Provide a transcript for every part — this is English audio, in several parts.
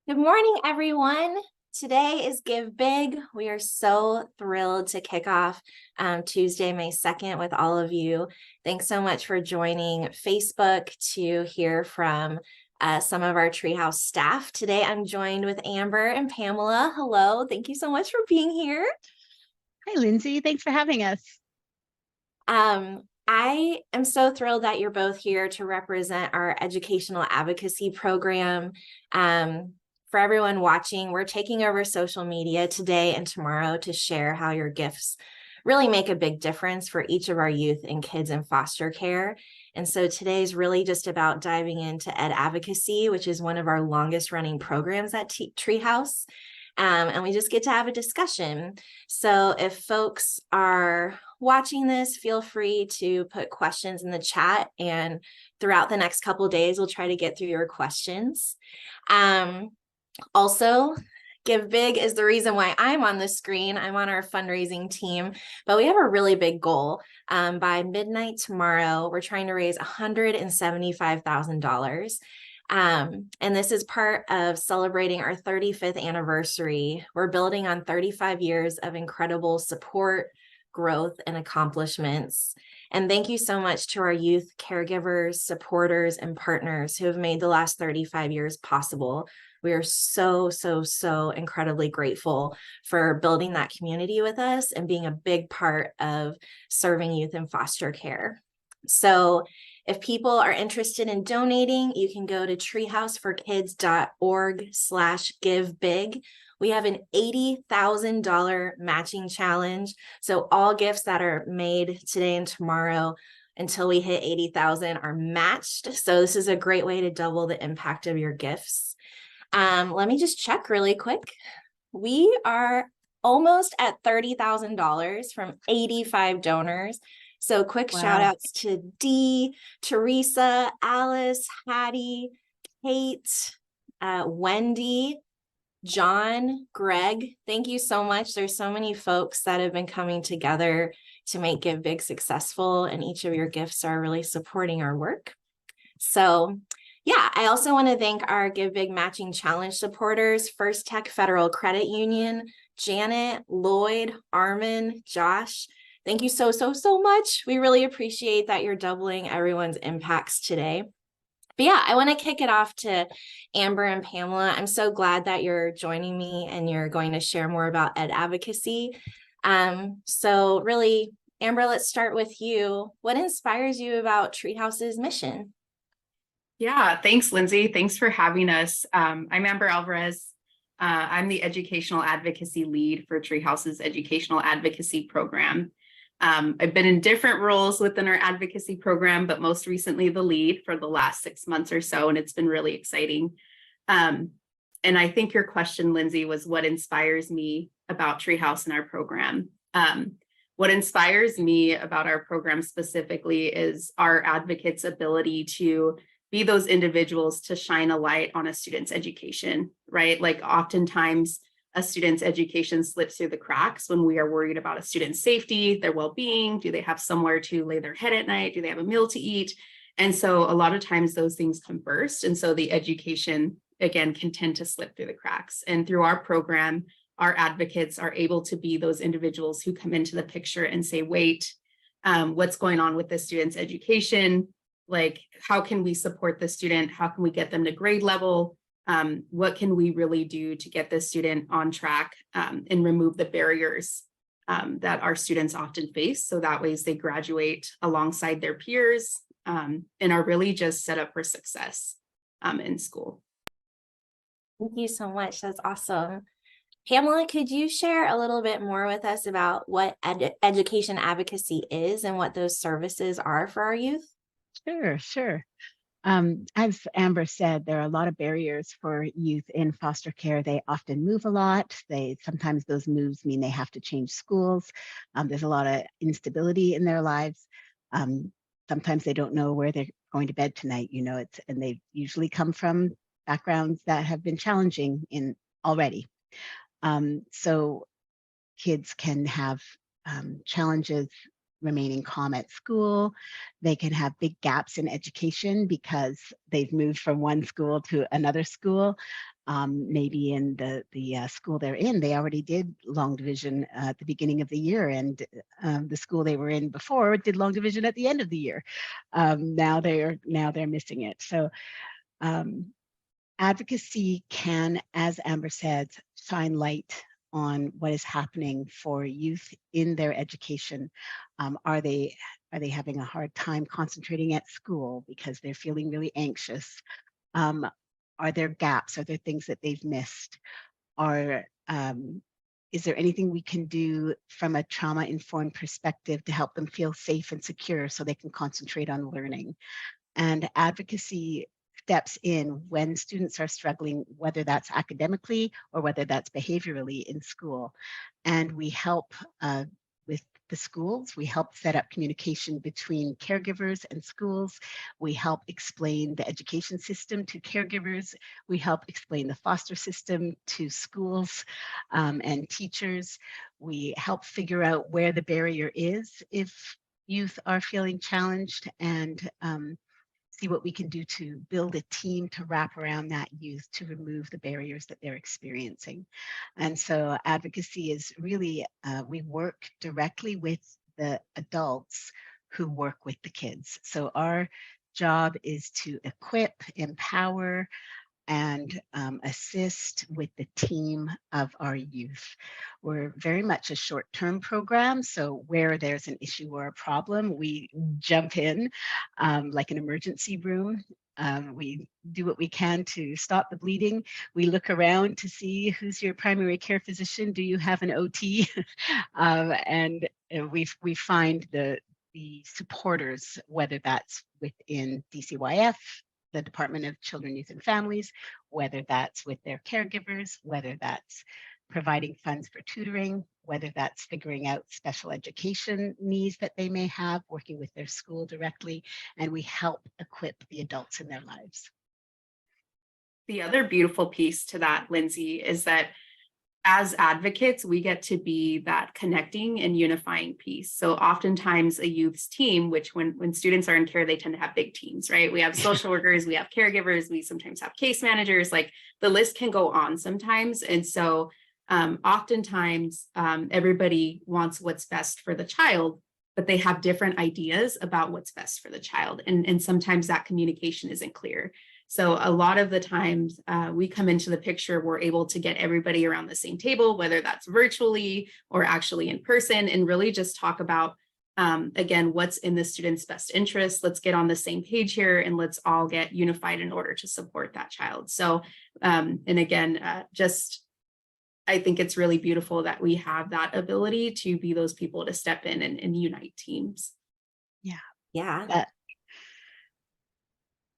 Good morning, everyone. Today is Give Big. We are so thrilled to kick off Tuesday, May 2nd with all of you. Thanks so much for joining Facebook to hear from some of our Treehouse staff. Today, I'm joined with Amber and Pamela. Hello. Thank you so much for being here. Hi, Lindsay. Thanks for having us. I am so thrilled that you're both here to represent our Educational Advocacy program. For everyone watching, we're taking over social media today and tomorrow to share how your gifts really make a big difference for each of our youth and kids in foster care. And so today is really just about diving into Ed Advocacy, which is one of our longest running programs at Treehouse. And we just get to have a discussion. So if folks are watching this, feel free to put questions in the chat, and throughout the next couple of days, we'll try to get through your questions. Also, Give Big is the reason why I'm on the screen. I'm on our fundraising team, but we have a really big goal. By midnight tomorrow, we're trying to raise $175,000. And this is part of celebrating our 35th anniversary. We're building on 35 years of incredible support, growth, and accomplishments. And thank you so much to our youth caregivers, supporters, and partners who have made the last 35 years possible. We are so incredibly grateful for building that community with us and being a big part of serving youth in foster care. So if people are interested in donating, you can go to treehouseforkids.org/givebig. We have an $80,000 matching challenge. So all gifts that are made today and tomorrow until we hit 80,000 are matched. So this is a great way to double the impact of your gifts. Let me just check really quick. We are almost at $30,000 from 85 donors. So quick shout outs to Dee, Teresa, Alice, Hattie, Kate, Wendy, John, Greg. Thank you so much. There's so many folks that have been coming together to make Give Big successful, and each of your gifts are really supporting our work. So yeah, I also want to thank our Give Big Matching Challenge supporters, First Tech Federal Credit Union, Janet, Lloyd, Armin, Josh. Thank you so much. We really appreciate that you're doubling everyone's impacts today. But yeah, I want to kick it off to Amber and Pamela. I'm so glad that you're joining me and you're going to share more about Ed Advocacy. So really, Amber, let's start with you. What inspires you about Treehouse's mission? Yeah, thanks, Lindsay. Thanks for having us. I'm Amber Alvarez. I'm the Educational Advocacy Lead for Treehouse's Educational Advocacy Program. I've been in different roles within our advocacy program, but most recently the lead for the last 6 months or so, and it's been really exciting. And I think your question, Lindsay, was what inspires me about Treehouse and our program. What inspires me about our program specifically is our advocates' ability to be those individuals to shine a light on a student's education, right? Like oftentimes a student's education slips through the cracks when we are worried about a student's safety, their well-being. Do they have somewhere to lay their head at night? Do they have a meal to eat? And so a lot of times those things come first. And so the education, again, can tend to slip through the cracks. And through our program, our advocates are able to be those individuals who come into the picture and say, wait, what's going on with the student's education? Like, how can we support the student? How can we get them to grade level? What can we really do to get the student on track and remove the barriers that our students often face? So that way they graduate alongside their peers and are really just set up for success in school. Thank you so much. That's awesome. Pamela, could you share a little bit more with us about what education advocacy is and what those services are for our youth? Sure. As Amber said, there are a lot of barriers for youth in foster care. They often move a lot. Sometimes those moves mean they have to change schools. There's a lot of instability in their lives. Sometimes they don't know where they're going to bed tonight. And they usually come from backgrounds that have been challenging already. So kids can have challenges remaining calm at school. They can have big gaps in education because they've moved from one school to another school. Maybe in the school they're in, they already did long division at the beginning of the year, and the school they were in before did long division at the end of the year. Now they're missing it. So advocacy can, as Amber said, shine light on what is happening for youth in their education. Are they having a hard time concentrating at school because they're feeling really anxious? Are there gaps? Are there things that they've missed? Is there anything we can do from a trauma-informed perspective to help them feel safe and secure so they can concentrate on learning? And advocacy steps in when students are struggling, whether that's academically or whether that's behaviorally in school. And we help with the schools. We help set up communication between caregivers and schools. We help explain the education system to caregivers. We help explain the foster system to schools and teachers. We help figure out where the barrier is if youth are feeling challenged, and see what we can do to build a team to wrap around that youth to remove the barriers that they're experiencing. And so advocacy is really, we work directly with the adults who work with the kids. So our job is to equip, empower, and assist with the team of our youth. We're very much a short-term program, so where there's an issue or a problem, we jump in like an emergency room. We do what we can to stop the bleeding. We look around to see who's your primary care physician. Do you have an OT? And we find the supporters, whether that's within DCYF, the Department of Children, Youth and Families, whether that's with their caregivers, whether that's providing funds for tutoring, whether that's figuring out special education needs that they may have, working with their school directly, and we help equip the adults in their lives. The other beautiful piece to that, Lindsay, is that as advocates, we get to be that connecting and unifying piece. So oftentimes a youth's team, which when students are in care, they tend to have big teams, right? We have social workers, we have caregivers, we sometimes have case managers, like the list can go on sometimes. And so oftentimes everybody wants what's best for the child, but they have different ideas about what's best for the child. And sometimes that communication isn't clear. So a lot of the times we come into the picture, we're able to get everybody around the same table, whether that's virtually or actually in person, and really just talk about, again, what's in the student's best interest. Let's get on the same page here and let's all get unified in order to support that child. So, and again, I think it's really beautiful that we have that ability to be those people to step in and unite teams. Yeah. Yeah.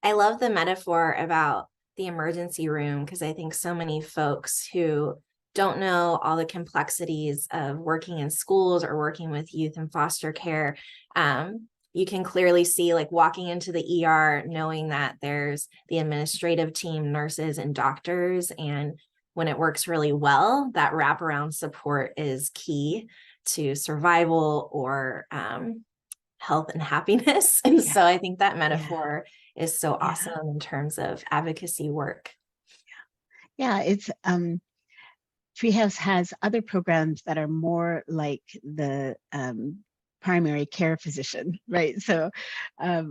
I love the metaphor about the emergency room, because I think so many folks who don't know all the complexities of working in schools or working with youth in foster care, you can clearly see, like, walking into the ER, knowing that there's the administrative team, nurses and doctors, and when it works really well, that wraparound support is key to survival or health and happiness. And so I think that metaphor is so awesome in terms of advocacy work. Yeah, it's Treehouse has other programs that are more like the primary care physician, right? So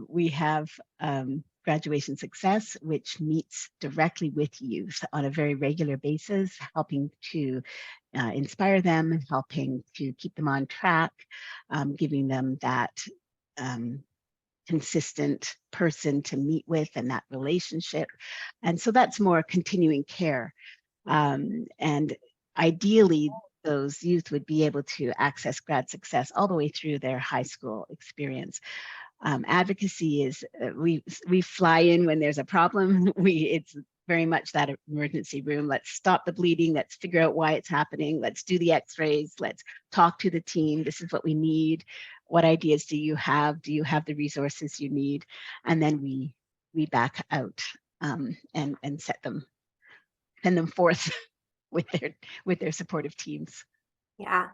we have Graduation Success, which meets directly with youth on a very regular basis, helping to inspire them, helping to keep them on track, giving them that consistent person to meet with and that relationship. And so that's more continuing care. And ideally, those youth would be able to access Grad Success all the way through their high school experience. Advocacy is, we fly in when there's a problem. It's very much that emergency room. Let's stop the bleeding. Let's figure out why it's happening. Let's do the x-rays. Let's talk to the team. This is what we need. What ideas do you have? Do you have the resources you need? And then we back out and send them forth with their supportive teams. Yeah.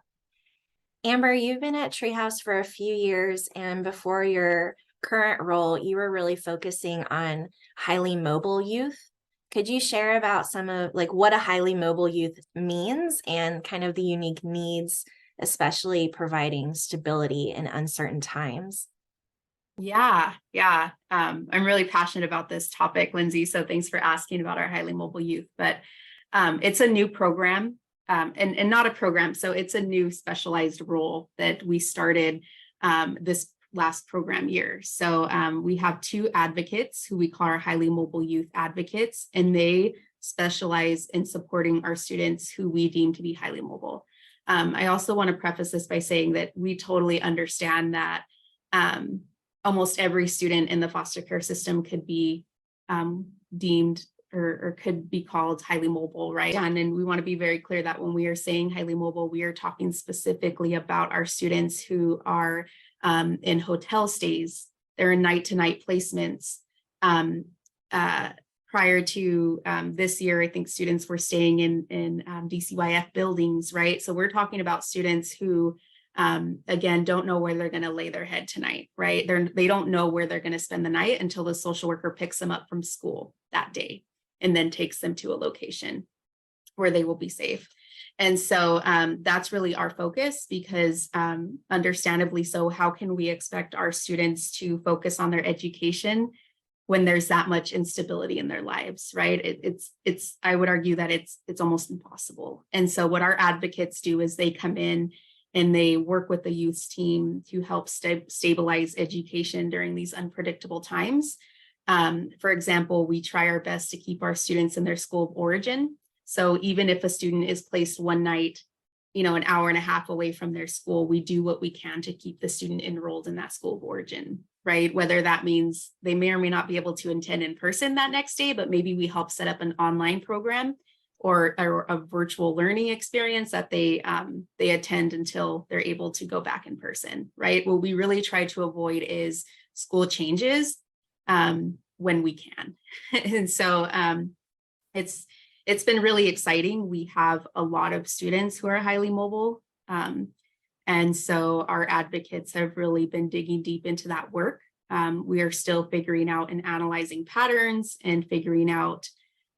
Amber, you've been at Treehouse for a few years, and before your current role, you were really focusing on highly mobile youth. Could you share about some of like what a highly mobile youth means and kind of the unique needs, especially providing stability in uncertain times? Yeah. I'm really passionate about this topic, Lindsay. So thanks for asking about our highly mobile youth. But it's a new program, and not a program. So it's a new specialized role that we started this last program year. So we have 2 advocates who we call our highly mobile youth advocates, and they specialize in supporting our students who we deem to be highly mobile. I also want to preface this by saying that we totally understand that almost every student in the foster care system could be deemed or could be called highly mobile, right? And we want to be very clear that when we are saying highly mobile, we are talking specifically about our students who are in hotel stays, they're in night-to-night placements. Prior to this year, I think students were staying in DCYF buildings, right? So we're talking about students who again, don't know where they're going to lay their head tonight, right? They don't know where they're going to spend the night until the social worker picks them up from school that day and then takes them to a location where they will be safe. And so that's really our focus because understandably so, how can we expect our students to focus on their education when there's that much instability in their lives, right? It's I would argue that it's almost impossible. And so what our advocates do is they come in and they work with the youth team to help stabilize education during these unpredictable times. For example, we try our best to keep our students in their school of origin. So even if a student is placed one night, an hour and a half away from their school, we do what we can to keep the student enrolled in that school of origin, right? Whether that means they may or may not be able to attend in person that next day, but maybe we help set up an online program or a virtual learning experience that they attend until they're able to go back in person, right? What we really try to avoid is school changes when we can. And so it's been really exciting. We have a lot of students who are highly mobile. And so our advocates have really been digging deep into that work. We are still figuring out and analyzing patterns and figuring out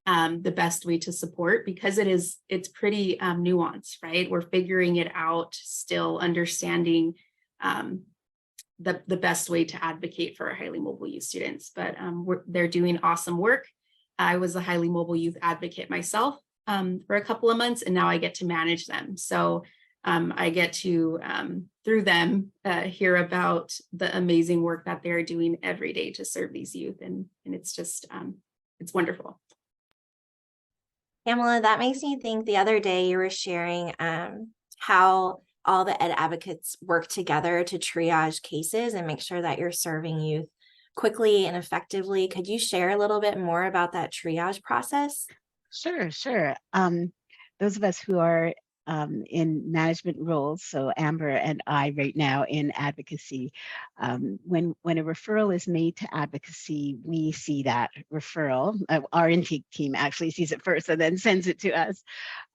the best way to support because it's pretty nuanced, right? We're figuring it out, still understanding the best way to advocate for our highly mobile youth students, but they're doing awesome work. I was a highly mobile youth advocate myself for a couple of months, and now I get to manage them. So I get to, through them, hear about the amazing work that they're doing every day to serve these youth. And it's just, it's wonderful. Pamela, that makes me think the other day you were sharing how all the ed advocates work together to triage cases and make sure that you're serving youth quickly and effectively. Could you share a little bit more about that triage process? Sure. Those of us who are in management roles, so Amber and I right now in advocacy, when a referral is made to advocacy, we see that referral. Our intake team actually sees it first and then sends it to us.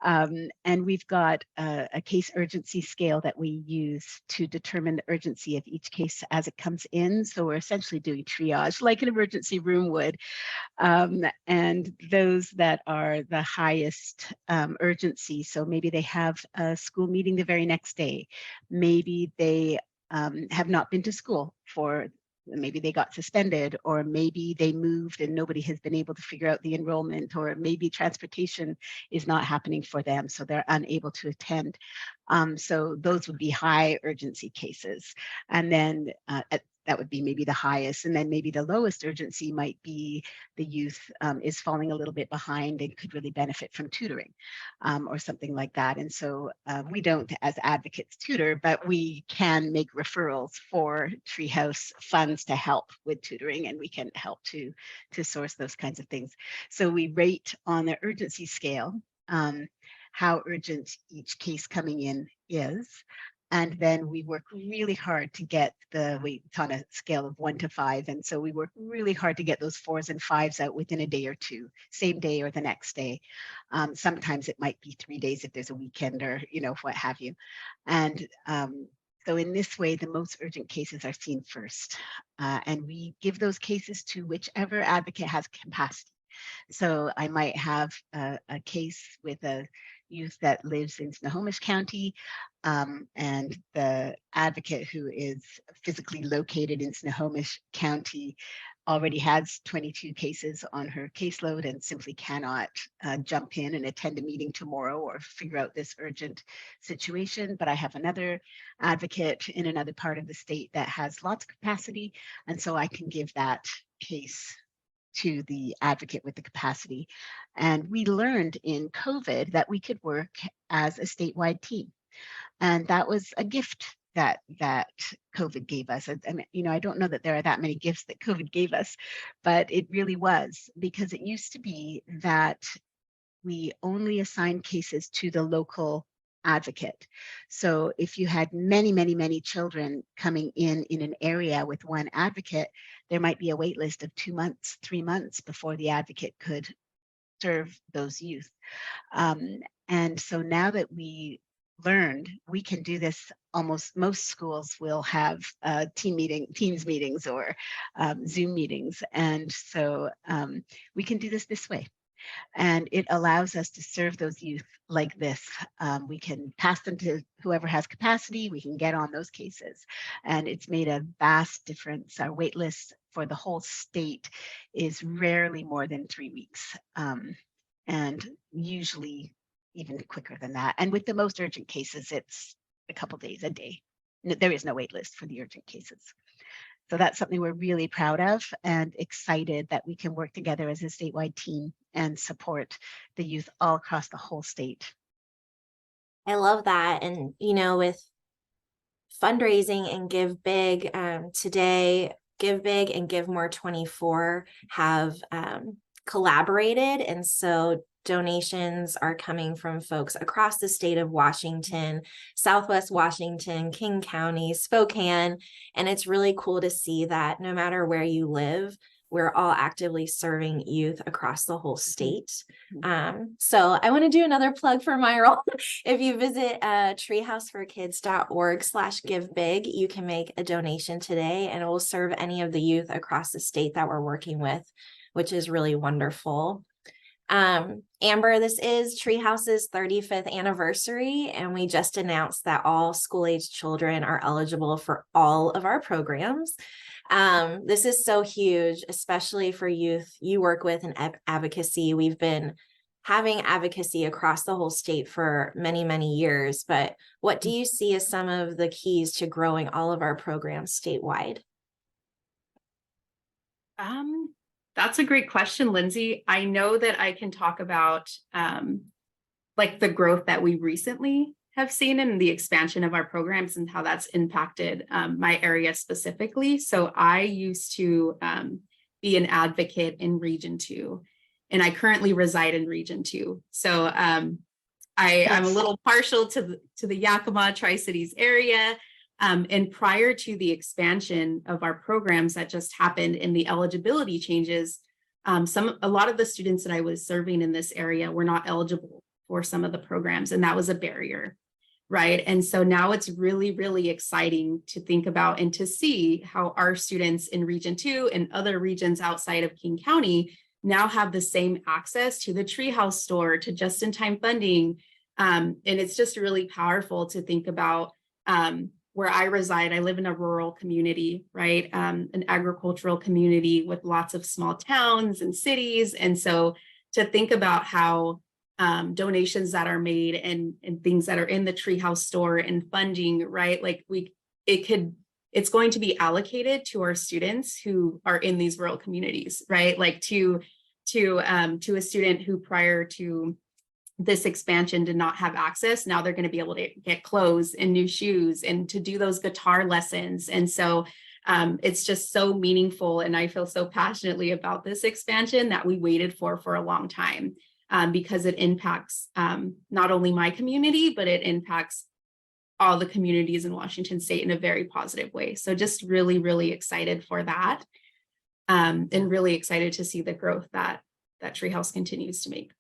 And we've got a case urgency scale that we use to determine the urgency of each case as it comes in. So we're essentially doing triage like an emergency room would. And those that are the highest urgency, so maybe they have a school meeting the very next day, maybe they have not been to school maybe they got suspended, or maybe they moved and nobody has been able to figure out the enrollment, or maybe transportation is not happening for them, so they're unable to attend. So those would be high urgency cases. And then that would be maybe the highest. And then maybe the lowest urgency might be the youth is falling a little bit behind and could really benefit from tutoring or something like that. And so we don't, as advocates, tutor, but we can make referrals for Treehouse funds to help with tutoring, and we can help to source those kinds of things. So we rate on the urgency scale how urgent each case coming in is. And then we work really hard to get it's on a scale of 1 to 5. And so we work really hard to get those 4s and 5s out within a day or two, same day or the next day. Sometimes it might be 3 days if there's a weekend or, what have you. And so in this way, the most urgent cases are seen first. And we give those cases to whichever advocate has capacity. So I might have a case with a youth that lives in Snohomish County, and the advocate who is physically located in Snohomish County already has 22 cases on her caseload and simply cannot jump in and attend a meeting tomorrow or figure out this urgent situation. But I have another advocate in another part of the state that has lots of capacity, and so I can give that case to the advocate with the capacity. And we learned in COVID that we could work as a statewide team. And that was a gift that COVID gave us. I mean, you know, I don't know that there are that many gifts that COVID gave us, but it really was, because it used to be that we only assigned cases to the local advocate. So if you had many children coming in an area with one advocate, there might be a wait list of 2 months, 3 months before the advocate could serve those youth. And so now that we learned we can do this, almost most schools will have Teams meetings or Zoom meetings. And so we can do this way. And it allows us to serve those youth like this. We can pass them to whoever has capacity. We can get on those cases. And it's made a vast difference. Our wait list for the whole state is rarely more than 3 weeks, and usually even quicker than that. And with the most urgent cases, it's a couple days, a day. There is no wait list for the urgent cases. So that's something we're really proud of and excited that we can work together as a statewide team and support the youth all across the whole state. I love that. And, you know, with fundraising and GiveBIG, today, GiveBIG and Give More 24 have collaborated. And so donations are coming from folks across the state of Washington, Southwest Washington, King County, Spokane. And it's really cool to see that no matter where you live, we're all actively serving youth across the whole state. So I want to do another plug for my role. If you visit treehouseforkids.org/GiveBIG, you can make a donation today and it will serve any of the youth across the state that we're working with, which is really wonderful. Amber, this is Treehouse's 35th anniversary, and we just announced that all school-age children are eligible for all of our programs. This is so huge, especially for youth you work with in advocacy. We've been having advocacy across the whole state for many years, but what do you see as some of the keys to growing all of our programs statewide? That's a great question, Lindsay. I know that I can talk about like the growth that we recently have seen and the expansion of our programs and how that's impacted my area specifically. So I used to be an advocate in Region 2, and I currently reside in Region 2. So I'm a little partial to the Yakima Tri-Cities area. And prior to the expansion of our programs that just happened in the eligibility changes, a lot of the students that I was serving in this area were not eligible for some of the programs, and that was a barrier, right? And so now it's really exciting to think about and to see how our students in Region 2 and other regions outside of King County now have the same access to the Treehouse store, to just-in-time funding. And it's just really powerful to think about where I reside. I live in a rural community, right? An agricultural community with lots of small towns and cities. And so to think about how donations that are made and things that are in the Treehouse store and funding, right? Like it's going to be allocated to our students who are in these rural communities, right? Like to a student who prior to this expansion did not have access. Now they're going to be able to get clothes and new shoes and to do those guitar lessons. And so it's just so meaningful. And I feel so passionately about this expansion that we waited for a long time because it impacts not only my community, but it impacts all the communities in Washington state in a very positive way. So just really excited for that and really excited to see the growth that Treehouse continues to make.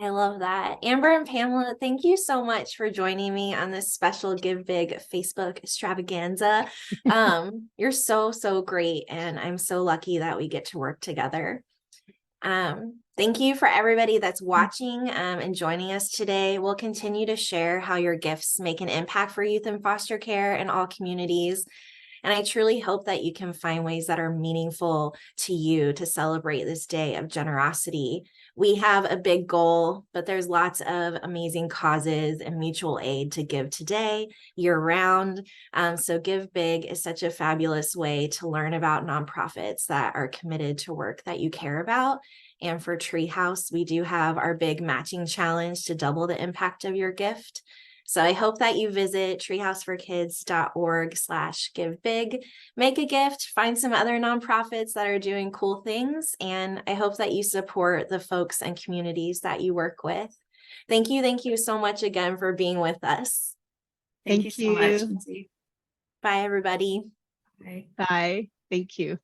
I love that. Amber and Pamela, thank you so much for joining me on this special GiveBIG Facebook extravaganza. You're so great, and I'm so lucky that we get to work together. Thank you for everybody that's watching and joining us today. We'll continue to share how your gifts make an impact for youth in foster care in all communities. And I truly hope that you can find ways that are meaningful to you to celebrate this day of generosity. We have a big goal, but there's lots of amazing causes and mutual aid to give today, year round. So Give Big is such a fabulous way to learn about nonprofits that are committed to work that you care about. And for Treehouse, we do have our big matching challenge to double the impact of your gift. So I hope that you visit treehouseforkids.org/givebig, make a gift, find some other nonprofits that are doing cool things. And I hope that you support the folks and communities that you work with. Thank you so much again for being with us. Thank you so much, Lindsay. Bye, everybody. Bye. Bye. Thank you.